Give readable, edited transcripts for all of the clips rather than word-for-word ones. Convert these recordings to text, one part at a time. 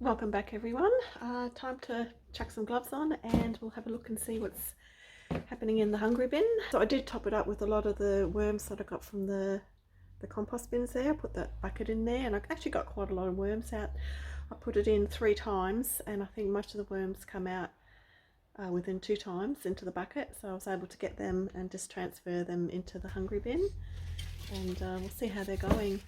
Welcome back everyone. Time to chuck some gloves on and we'll have a look and see what's happening in the hungry bin. So I did top it up with a lot of the worms that I got from the compost bins there. I put that bucket in there and I actually got quite a lot of worms out. I put it in 3 times and I think most of the worms come out within 2 times into the bucket. So I was able to get them and just transfer them into the hungry bin, and we'll see how they're going.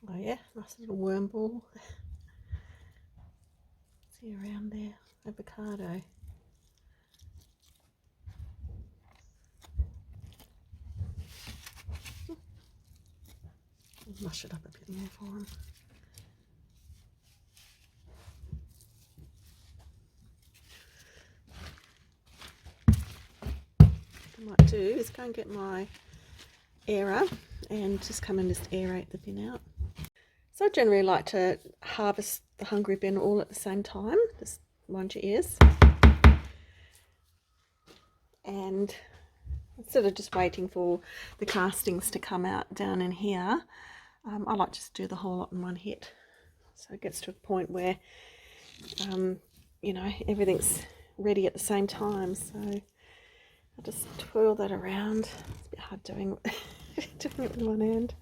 Oh yeah, nice little worm ball. See around there, avocado. Mush it up a bit more for him. What I might do is go and get my airer and just come and just aerate the bin out. So I generally like to harvest the hungry bin all at the same time. Just mind your ears. And instead of just waiting for the castings to come out down in here, I like to just do the whole lot in one hit. So it gets to a point where, you know, everything's ready at the same time. So I just twirl that around. It's a bit hard doing, doing it with one hand.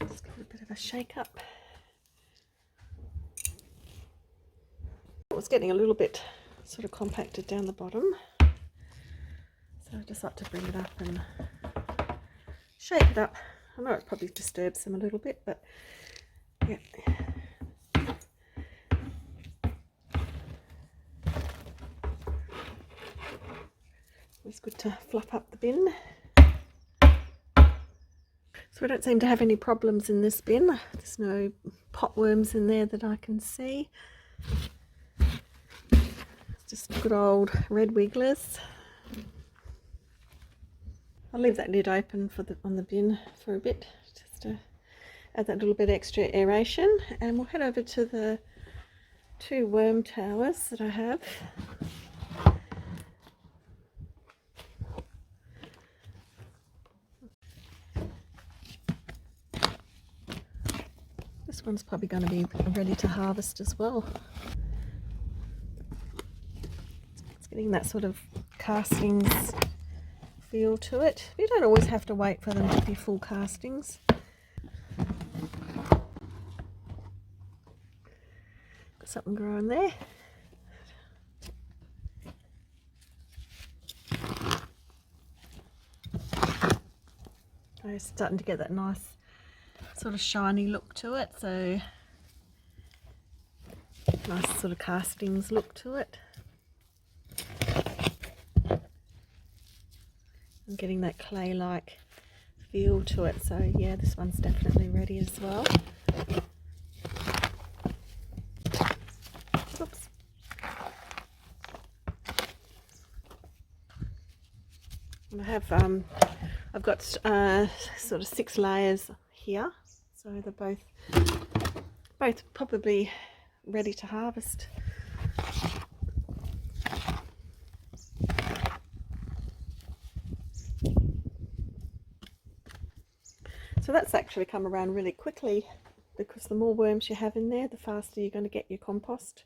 Just give it a bit of a shake up. It was getting a little bit sort of compacted down the bottom, so I just like to bring it up and shake it up. I know it probably disturbs them a little bit, but yeah. It's good to fluff up the bin. So we don't seem to have any problems in this bin. There's no potworms in there that I can see. It's just good old red wigglers. I'll leave that lid open for on the bin for a bit, just to add that little bit extra aeration, and we'll head over to the 2 worm towers that I have. This one's probably going to be ready to harvest as well. It's getting that sort of castings feel to it. You don't always have to wait for them to be full castings. Got something growing there. It's starting to get that nice sort of shiny look to it, so nice sort of castings look to it. I'm getting that clay-like feel to it, so yeah, this one's definitely ready as well. Oops. And I have I've got sort of 6 layers here, so they're both probably ready to harvest. So that's actually come around really quickly, because the more worms you have in there, the faster you're going to get your compost.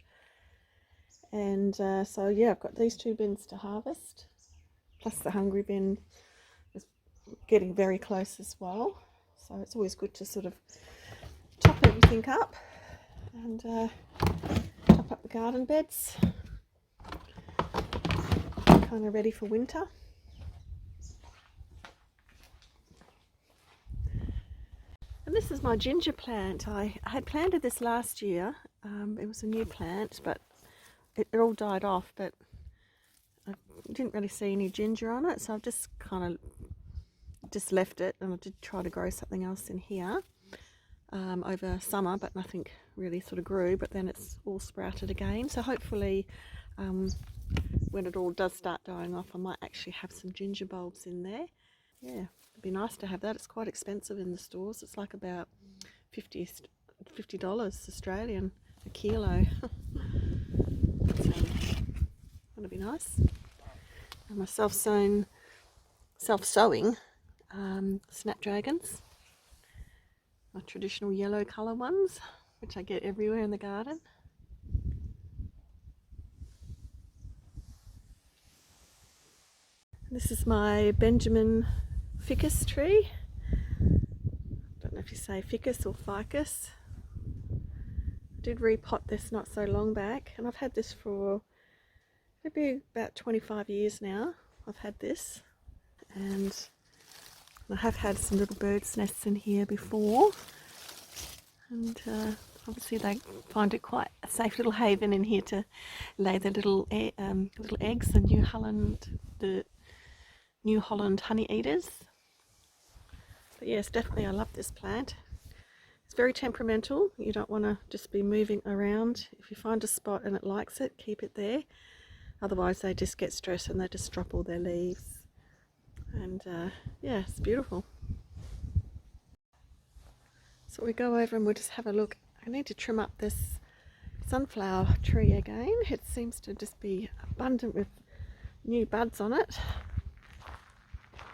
And so yeah, I've got these 2 bins to harvest, plus the hungry bin is getting very close as well. So it's always good to sort of top everything up and top up the garden beds, kind of ready for winter. And this is my ginger plant. I had planted this last year. It was a new plant, but it all died off, but I didn't really see any ginger on it, so I've just kind of just left it, and I did try to grow something else in here over summer, but nothing really sort of grew, but then it's all sprouted again. So hopefully when it all does start dying off, I might actually have some ginger bulbs in there. Yeah, it'd be nice to have that. It's quite expensive in the stores. It's like about $50 Australian a kilo. So that'll be nice. And my self-sewing snapdragons, my traditional yellow colour ones, which I get everywhere in the garden. This is my Benjamin ficus tree. Don't know if you say ficus or ficus. I did repot this not so long back, and I've had this for maybe about 25 years now. I've had this, and I have had some little birds' nests in here before, and obviously they find it quite a safe little haven in here to lay their little eggs, the New Holland honey eaters. But yes, definitely I love this plant. It's very temperamental. You don't want to just be moving around. If you find a spot and it likes it, keep it there. Otherwise they just get stressed and they just drop all their leaves. And yeah, it's beautiful. So we go over and we'll just have a look. I need to trim up this sunflower tree again. It seems to just be abundant with new buds on it.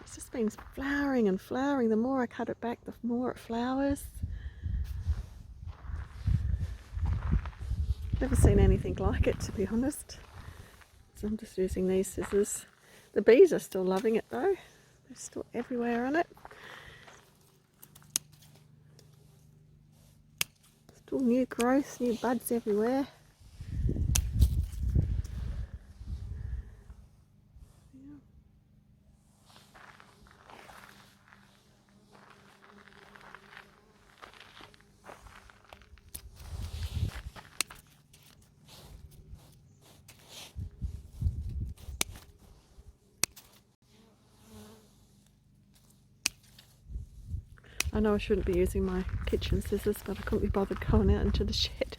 It's just been flowering and flowering. The more I cut it back, the more it flowers. Never seen anything like it, to be honest. So I'm just using these scissors. The bees are still loving it though. They're still everywhere on it. Still new growth, new buds everywhere. I know I shouldn't be using my kitchen scissors, but I couldn't be bothered going out into the shed.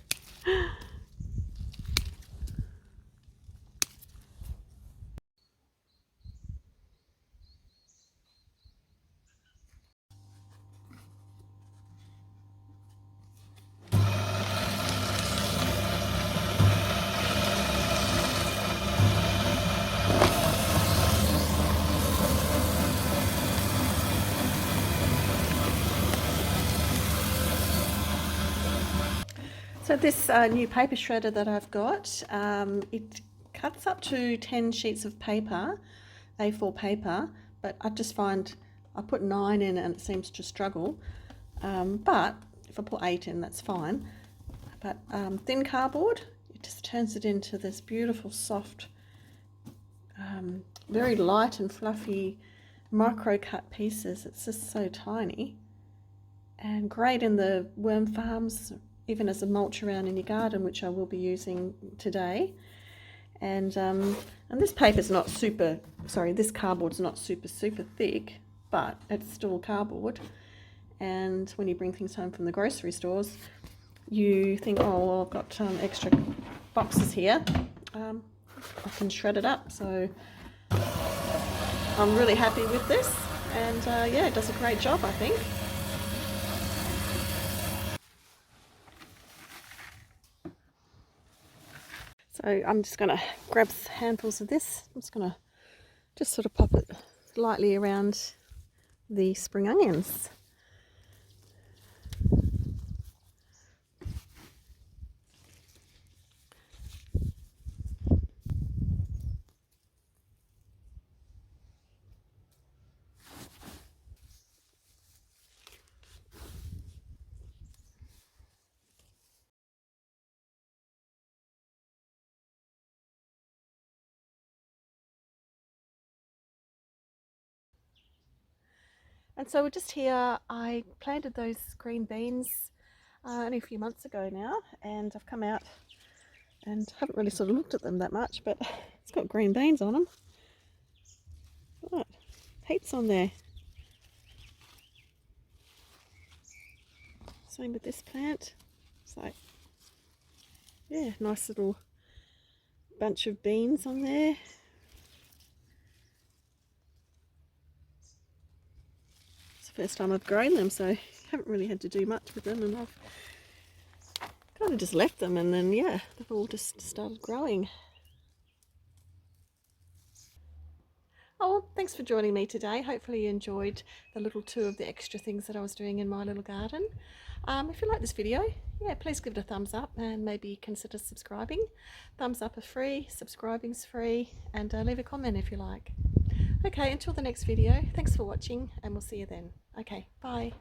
So this new paper shredder that I've got, it cuts up to 10 sheets of paper, A4 paper, but I just find I put 9 in and it seems to struggle. But if I put 8 in, that's fine. But thin cardboard, it just turns it into this beautiful, soft, very light and fluffy micro cut pieces. It's just so tiny and great in the worm farms, even as a mulch around in your garden, which I will be using today. And this paper's not super, sorry, this cardboard's not super thick, but it's still cardboard. And when you bring things home from the grocery stores, you think, oh, well, I've got extra boxes here. I can shred it up. So I'm really happy with this. And yeah, it does a great job, I think. So I'm just going to grab handfuls of this. I'm just going to just sort of pop it lightly around the spring onions. And so we're just here. I planted those green beans only a few months ago now, and I've come out and haven't really sort of looked at them that much, but it's got green beans on them. Right, heaps on there. Same with this plant. It's like, yeah, nice little bunch of beans on there. It's the first time I've grown them, so haven't really had to do much with them, and I've kind of just left them, and then yeah, they've all just started growing. Oh, well, thanks for joining me today. Hopefully you enjoyed the little tour of the extra things that I was doing in my little garden. If you like this video, yeah, please give it a thumbs up and maybe consider subscribing. Thumbs up are free, subscribing's free, and leave a comment if you like. Okay, until the next video, thanks for watching, and we'll see you then. Okay, bye.